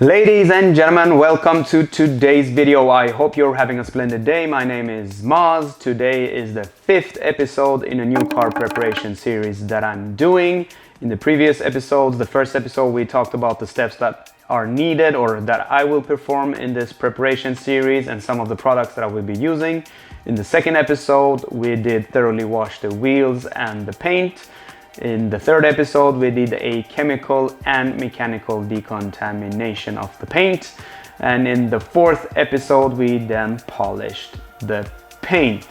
Ladies and gentlemen, welcome to today's video. I hope you're having a splendid day. My name is Mohs. Today is the 5th episode in a new car preparation series that I'm doing. In the previous episodes, the first episode, we talked about the steps that are needed or that I will perform in this preparation series and some of the products that I will be using. In the second episode, we did thoroughly wash the wheels and the paint. In the third episode, we did a chemical and mechanical decontamination of the paint. And in the fourth episode, we then polished the paint.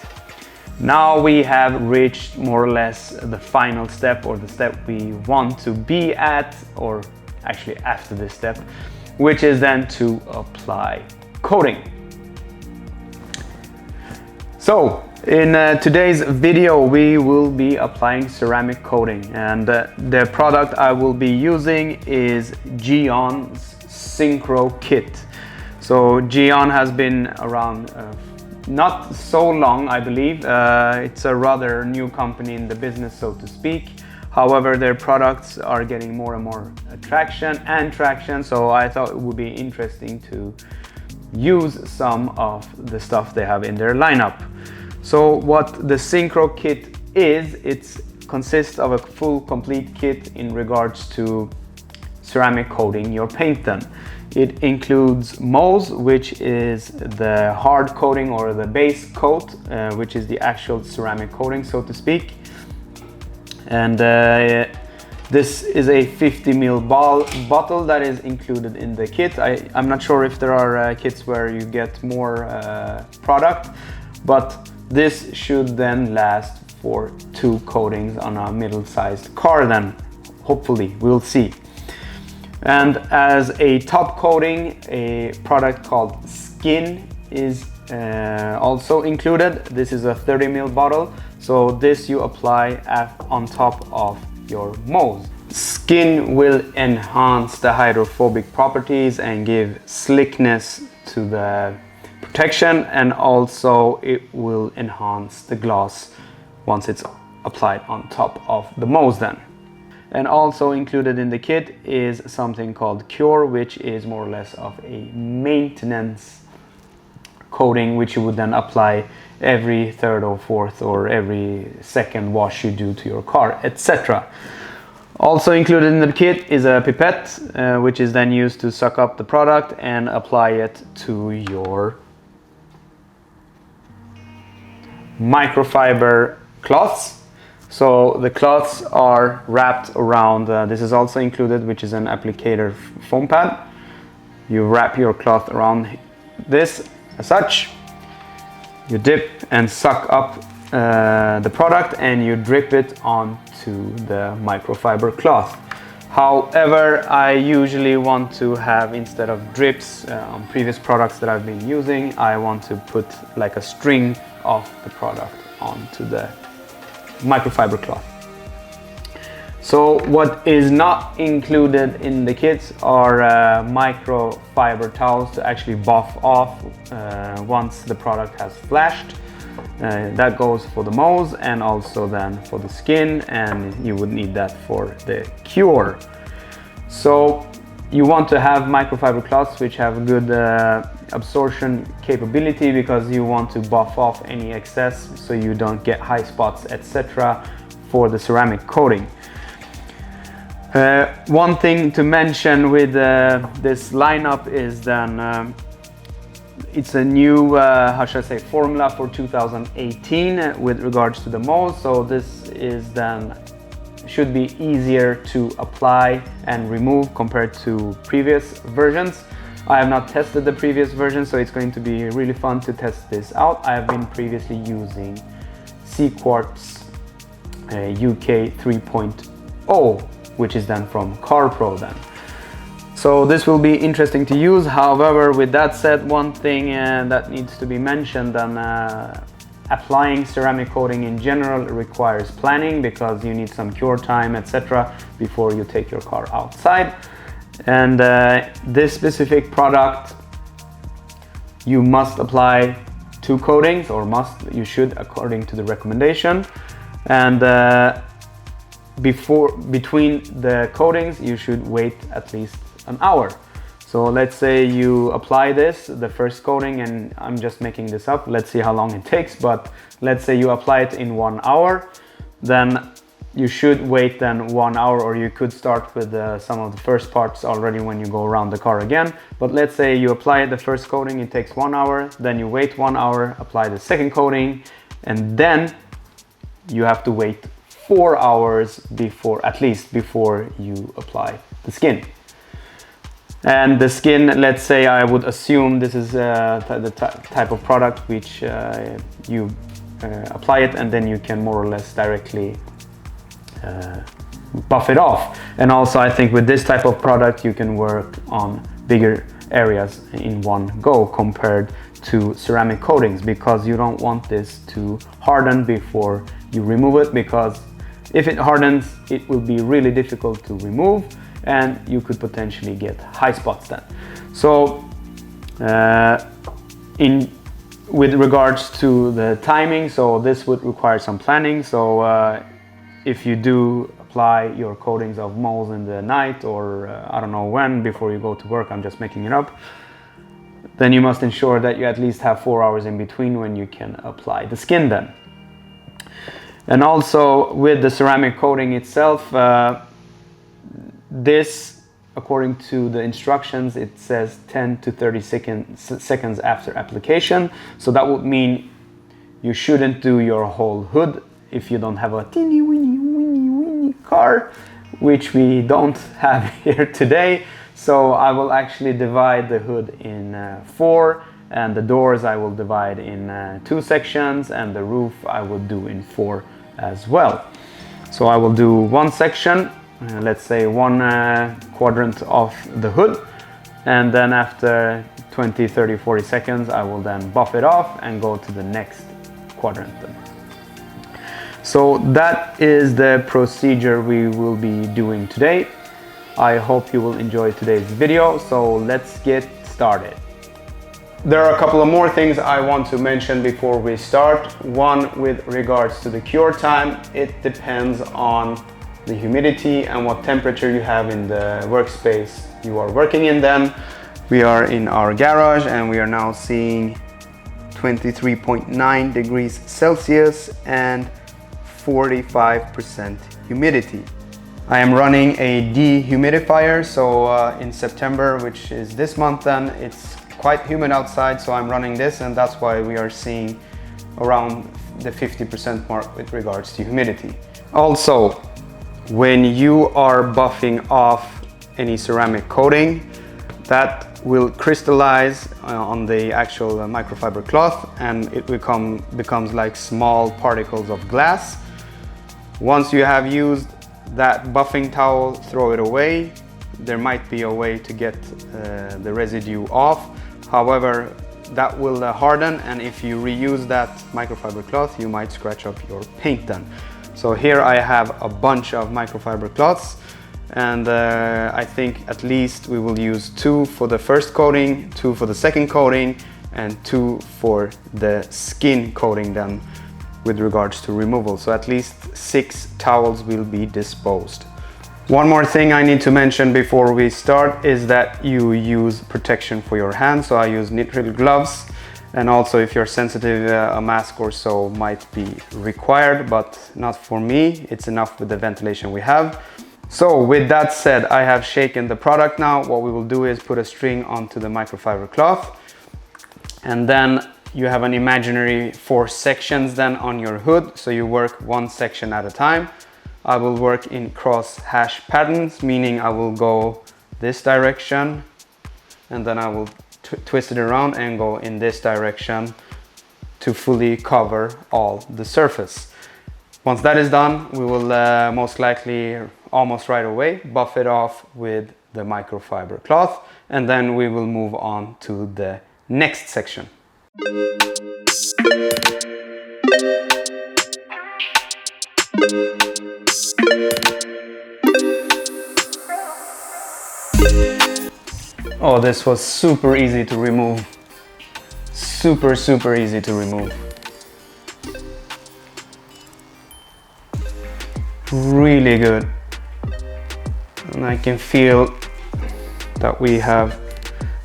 Now we have reached more or less the final step, or the step we want to be at, or actually after this step, which is then to apply coating. So in today's video, we will be applying ceramic coating, and the product I will be using is Gyeons Syncro kit. So Gyeon has been around not so long, I believe. It's a rather new company in the business, so to speak. However, their products are getting more and more traction, so I thought it would be interesting to use some of the stuff they have in their lineup. So what the Syncro kit is, it consists of a full complete kit in regards to ceramic coating your paint then. It includes Mohs, which is the hard coating or the base coat, which is the actual ceramic coating, so to speak. And this is a 50 ml bottle that is included in the kit. I'm not sure if there are kits where you get more product, but this should then last for 2 coatings on a middle-sized car then, hopefully, we'll see. And as a top coating, a product called Skin is also included. This is a 30 ml bottle, so this you apply on top of your Mohs. Skin will enhance the hydrophobic properties and give slickness to the protection, and also it will enhance the gloss once it's applied on top of the Mohs then. And also included in the kit is something called Cure, which is more or less of a maintenance coating, which you would then apply every third or fourth or every second wash you do to your car, etc. Also included in the kit is a pipette, which is then used to suck up the product and apply it to your microfiber cloths. So the cloths are wrapped around, this is also included, which is an applicator foam pad. You wrap your cloth around this as such. You dip and suck up the product and you drip it onto the microfiber cloth. However, I usually want to have, instead of drips on previous products that I've been using, I want to put like a string of the product onto the microfiber cloth. So what is not included in the kits are microfiber towels to actually buff off once the product has flashed. That goes for the Mohs and also then for the Skin, and you would need that for the Cure. So you want to have microfiber cloths which have good absorption capability, because you want to buff off any excess so you don't get high spots, etc. for the ceramic coating. One thing to mention with this lineup is then it's a new, how should I say, formula for 2018 with regards to the Mohs. So this is then should be easier to apply and remove compared to previous versions. I have not tested the previous version, so it's going to be really fun to test this out. I have been previously using C-Quartz UK 3.0, which is then from CarPro then. So this will be interesting to use. However, with that said, one thing that needs to be mentioned, then applying ceramic coating in general requires planning, because you need some cure time, etc. before you take your car outside. And this specific product, you must apply 2 coatings, or you should according to the recommendation. And between the coatings you should wait at least an hour. So let's say you apply this, the first coating, and I'm just making this up. Let's see how long it takes, but let's say you apply it in 1 hour, then you should wait then 1 hour, or you could start with some of the first parts already when you go around the car again. But let's say you apply the first coating, it takes 1 hour, then you wait 1 hour, apply the second coating, and then you have to wait 4 hours before, at least before you apply the skin. And the skin, let's say I would assume this is the type of product which you apply it, and then you can more or less directly buff it off. And also I think with this type of product you can work on bigger areas in one go compared to ceramic coatings, because you don't want this to harden before you remove it, because if it hardens it will be really difficult to remove and you could potentially get high spots then. So with regards to the timing, so this would require some planning. So if you do apply your coatings of Mohs in the night, or I don't know when, before you go to work, I'm just making it up, then you must ensure that you at least have 4 hours in between when you can apply the skin then. And also with the ceramic coating itself, this, according to the instructions, it says 10 to 30 seconds after application. So that would mean you shouldn't do your whole hood if you don't have a teeny weeny car, which we don't have here today. So I will actually divide the hood in 4, and the doors I will divide in 2 sections, and the roof I will do in 4 as well. So I will do one section, let's say 1 quadrant of the hood, and then after 20, 30, 40 seconds I will then buff it off and go to the next quadrant then. So that is the procedure we will be doing today. I hope you will enjoy today's video, so let's get started. There are a couple of more things I want to mention before we start. One, with regards to the cure time, it depends on the humidity and what temperature you have in the workspace you are working in then. We are in our garage and we are now seeing 23.9 degrees Celsius and 45% humidity. I am running a dehumidifier, so in September, which is this month then, it's quite humid outside, so I'm running this, and that's why we are seeing around the 50% mark with regards to humidity. Also, when you are buffing off any ceramic coating, that will crystallize on the actual microfiber cloth, and it becomes like small particles of glass. Once you have used that buffing towel, throw it away. There might be a way to get the residue off. However, that will harden, and if you reuse that microfiber cloth, you might scratch up your paint then. So here I have a bunch of microfiber cloths, and I think at least we will use 2 for the first coating, 2 for the second coating, and 2 for the skin coating then with regards to removal. So at least 6 towels will be disposed. One more thing I need to mention before we start is that you use protection for your hands. So I use nitrile gloves, and also if you're sensitive, a mask or so might be required, but not for me. It's enough with the ventilation we have. So with that said, I have shaken the product now. What we will do is put a string onto the microfiber cloth, and then you have an imaginary 4 sections then on your hood. So you work 1 section at a time. I will work in cross hash patterns, meaning I will go this direction and then I will twist it around and go in this direction to fully cover all the surface. Once that is done, we will most likely almost right away buff it off with the microfiber cloth, and then we will move on to the next section. Oh, this was super easy to remove. Super easy to remove. Really good. And I can feel that we have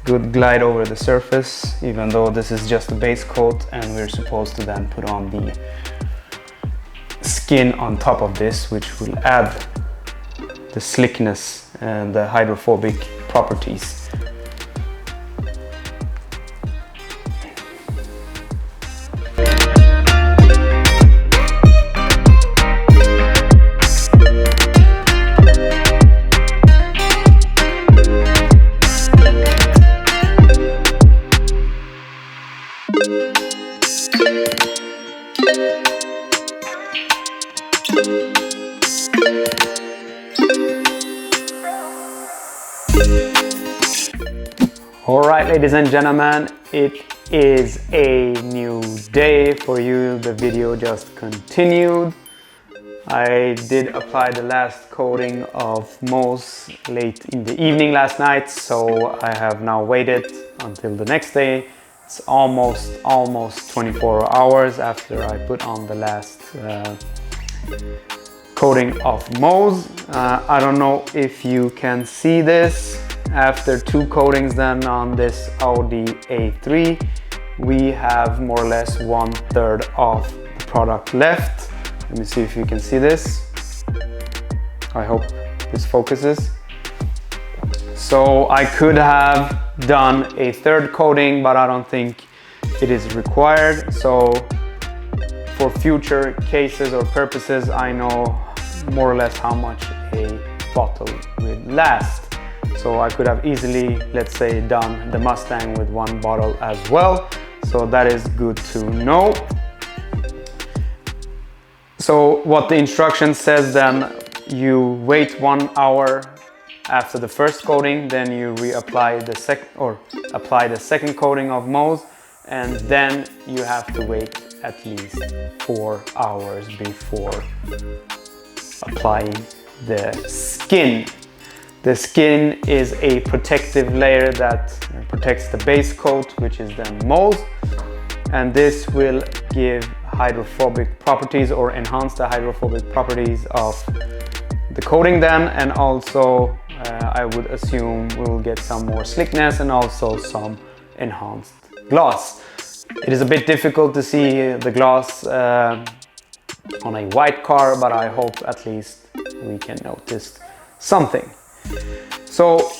good glide over the surface, even though this is just a base coat and we're supposed to then put on the skin on top of this, which will add the slickness and the hydrophobic properties. Alright, ladies and gentlemen, it is a new day for you. The video just continued. I did apply the last coating of Mohs late in the evening last night, so I have now waited until the next day. It's almost 24 hours after I put on the last coating of Mohs. I don't know if you can see this. After 2 coatings then on this Audi A3, we have more or less 1/3 of the product left. Let me see if you can see this. I hope this focuses. So I could have done a 3rd coating, but I don't think it is required. So for future cases or purposes, I know more or less how much a bottle will last. So I could have easily, let's say, done the Mustang with 1 bottle as well. So that is good to know. So what the instruction says then, you wait 1 hour after the first coating, then you apply the second coating of Mohs, and then you have to wait at least 4 hours before applying the skin. The skin is a protective layer that protects the base coat, which is then Mohs, and this will give hydrophobic properties or enhance the hydrophobic properties of the coating then, and also I would assume we'll get some more slickness and also some enhanced gloss. It is a bit difficult to see the gloss on a white car, but I hope at least we can notice something. So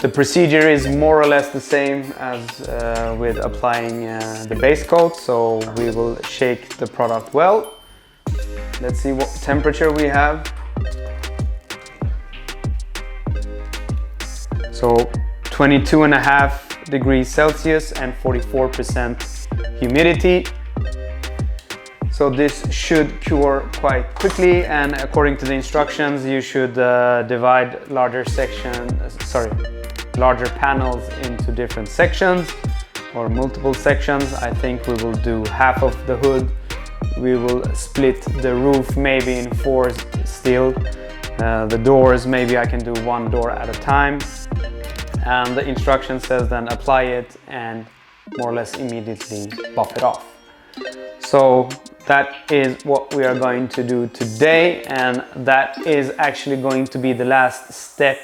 the procedure is more or less the same as with applying the base coat. So we will shake the product well. Let's see what temperature we have. So 22.5 degrees Celsius and 44% humidity. So this should cure quite quickly, and according to the instructions, you should divide larger panels into different sections or multiple sections. I think we will do half of the hood. We will split the roof maybe in 4 still. The doors, maybe I can do 1 door at a time. And the instruction says then apply it and more or less immediately buff it off. So that is what we are going to do today, and that is actually going to be the last step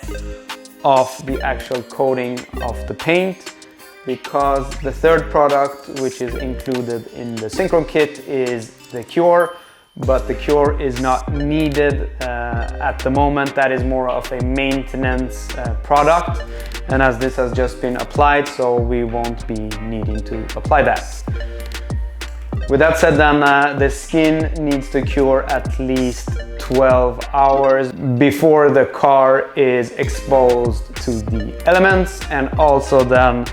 of the actual coating of the paint, because the 3rd product, which is included in the Syncro kit, is the cure, but the cure is not needed at the moment. That is more of a maintenance product, and as this has just been applied, so we won't be needing to apply that. With that said then, the skin needs to cure at least 12 hours before the car is exposed to the elements, and also then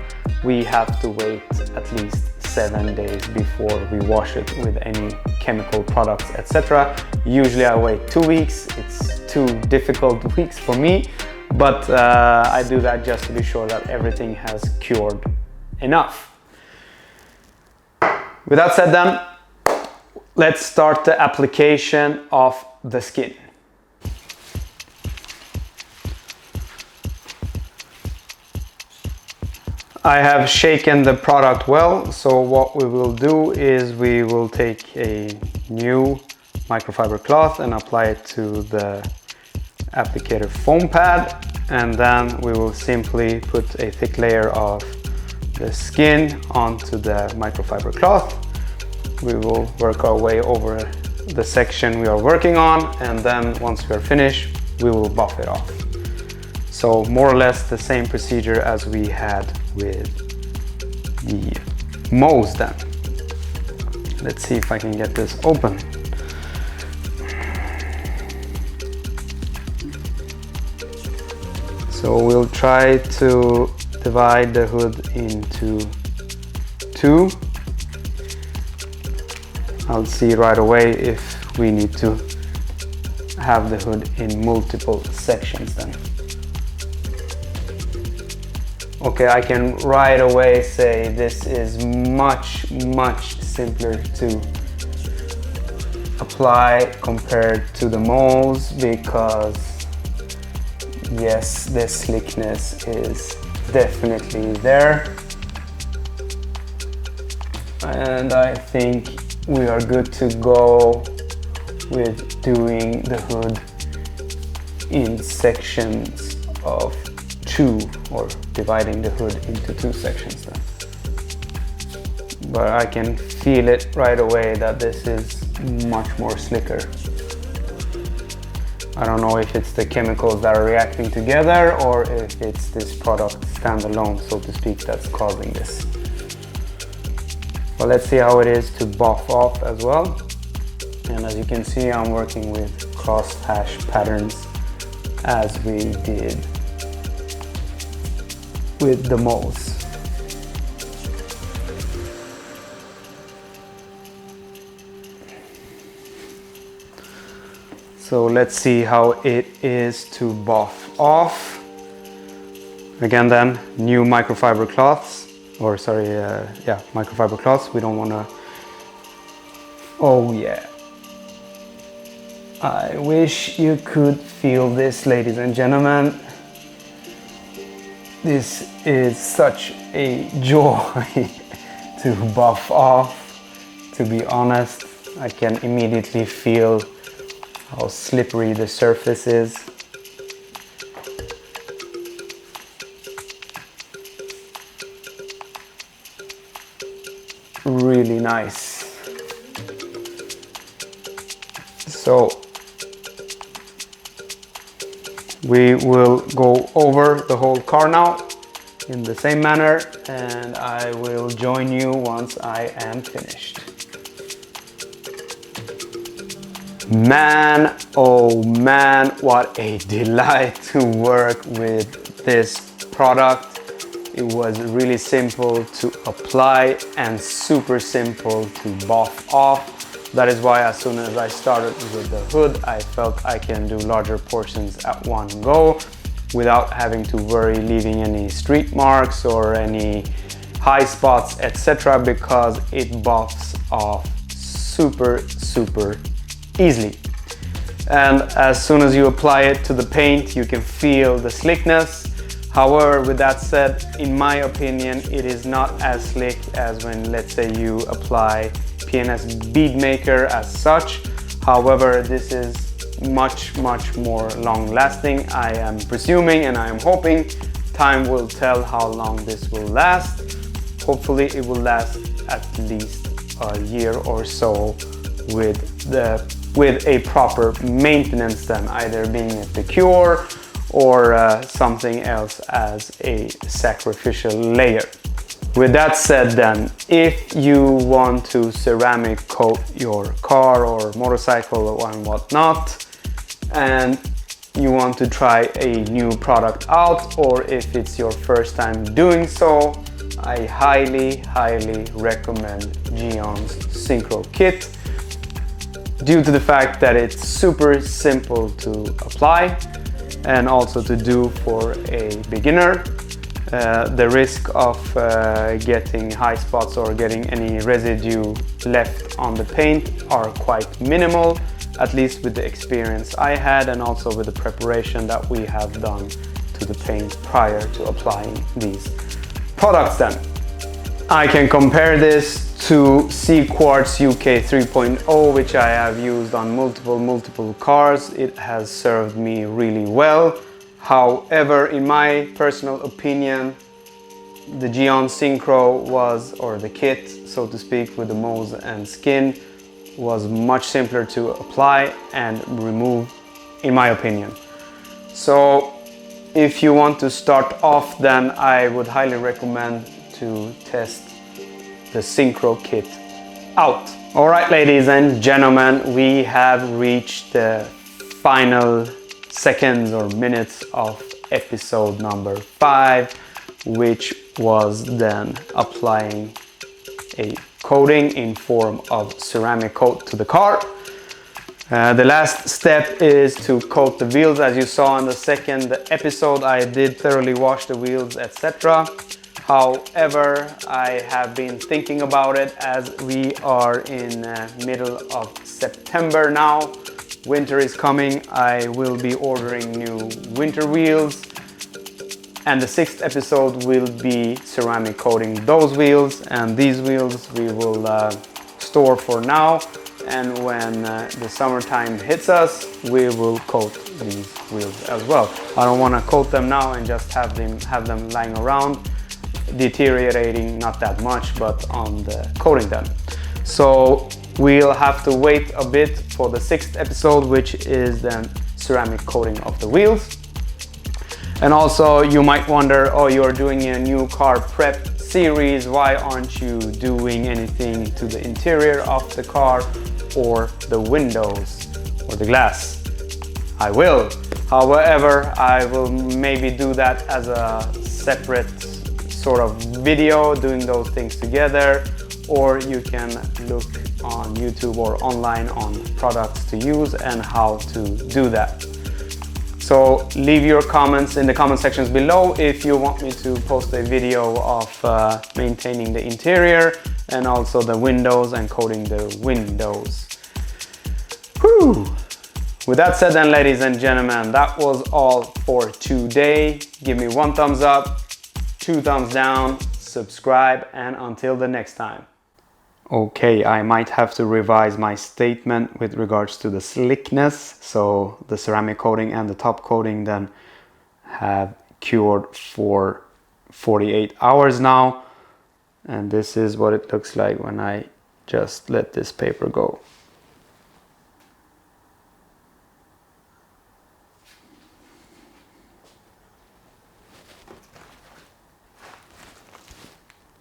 we have to wait at least 7 days before we wash it with any chemical products, etc. Usually I wait 2 weeks. It's 2 difficult weeks for me, but I do that just to be sure that everything has cured enough. With that said then, let's start the application of the skin. I have shaken the product well, so what we will do is we will take a new microfiber cloth and apply it to the applicator foam pad, and then we will simply put a thick layer of the skin onto the microfiber cloth. We will work our way over the section we are working on, and then once we are finished, we will buff it off. So more or less the same procedure as we had with the Mohs then. Let's see if I can get this open. So we'll try to divide the hood into two. I'll see right away if we need to have the hood in multiple sections then. Okay, I can right away say this is much simpler to apply compared to the Mohs, because yes, the slickness is definitely there, and I think we are good to go with doing the hood in sections of two, or dividing the hood into two sections then. But I can feel it right away that this is much more slicker. I don't know if it's the chemicals that are reacting together or if it's this product standalone, so to speak, that's causing this. But let's see how it is to buff off as well. And as you can see, I'm working with cross-hatch patterns as we did with the Mohs. So let's see how it is to buff off. Again then, new microfiber cloths, or sorry, microfiber cloths. We don't want to, oh yeah. I wish you could feel this, ladies and gentlemen. This is such a joy to buff off. To be honest, I can immediately feel how slippery the surface is. Really nice. So we will go over the whole car now in the same manner, and I will join you once I am finished. Man, oh man, what a delight to work with this product. It was really simple to apply and super simple to buff off. That is why as soon as I started with the hood, I felt I can do larger portions at one go without having to worry leaving any street marks or any high spots, etc., because it buffs off super easily. And as soon as you apply it to the paint, you can feel the slickness. However, with that said, in my opinion, it is not as slick as when, let's say, you apply PNS bead maker as such. However, this is much more long lasting. I am presuming and I am hoping time will tell how long this will last. Hopefully it will last at least a year or so with a proper maintenance then, either being a cure or something else as a sacrificial layer. With that said then, if you want to ceramic coat your car or motorcycle and whatnot, and you want to try a new product out, or if it's your first time doing so, I highly recommend Gyeons Syncro kit, due to the fact that it's super simple to apply and also to do for a beginner. The risk of getting high spots or getting any residue left on the paint are quite minimal, at least with the experience I had and also with the preparation that we have done to the paint prior to applying these products then. I can compare this to C-Quartz UK 3.0, which I have used on multiple cars. It has served me really well. However, in my personal opinion, the Gyeons Syncro was, or the kit, so to speak, with the Mohs and skin was much simpler to apply and remove, in my opinion. So if you want to start off, then I would highly recommend to test the Syncro kit out. Alright, ladies and gentlemen, we have reached the final seconds or minutes of episode number 5, which was then applying a coating in form of ceramic coat to the car. The last step is to coat the wheels. As you saw in the second episode, I did thoroughly wash the wheels, etc. However, I have been thinking about it as we are in middle of September now. Winter is coming. I will be ordering new winter wheels. And the 6th episode will be ceramic coating those wheels, and these wheels we will store for now, and when the summertime hits us, we will coat these wheels as well. I don't want to coat them now and just have them lying around, deteriorating not that much, but on the coating them. So we'll have to wait a bit for the 6th episode, which is then ceramic coating of the wheels. And also you might wonder, oh, you're doing a new car prep series, why aren't you doing anything to the interior of the car or the windows or the glass? I will. However, I will maybe do that as a separate sort of video, doing those things together, or you can look on YouTube or online on products to use and how to do that. So leave your comments in the comment sections below if you want me to post a video of maintaining the interior and also the windows and coating the windows. Whew. With that said then, ladies and gentlemen, that was all for today. Give me 1 thumbs up, 2 thumbs down, subscribe, and until the next time. Okay, I might have to revise my statement with regards to the slickness. So the ceramic coating and the top coating then have cured for 48 hours now. And this is what it looks like when I just let this paper go.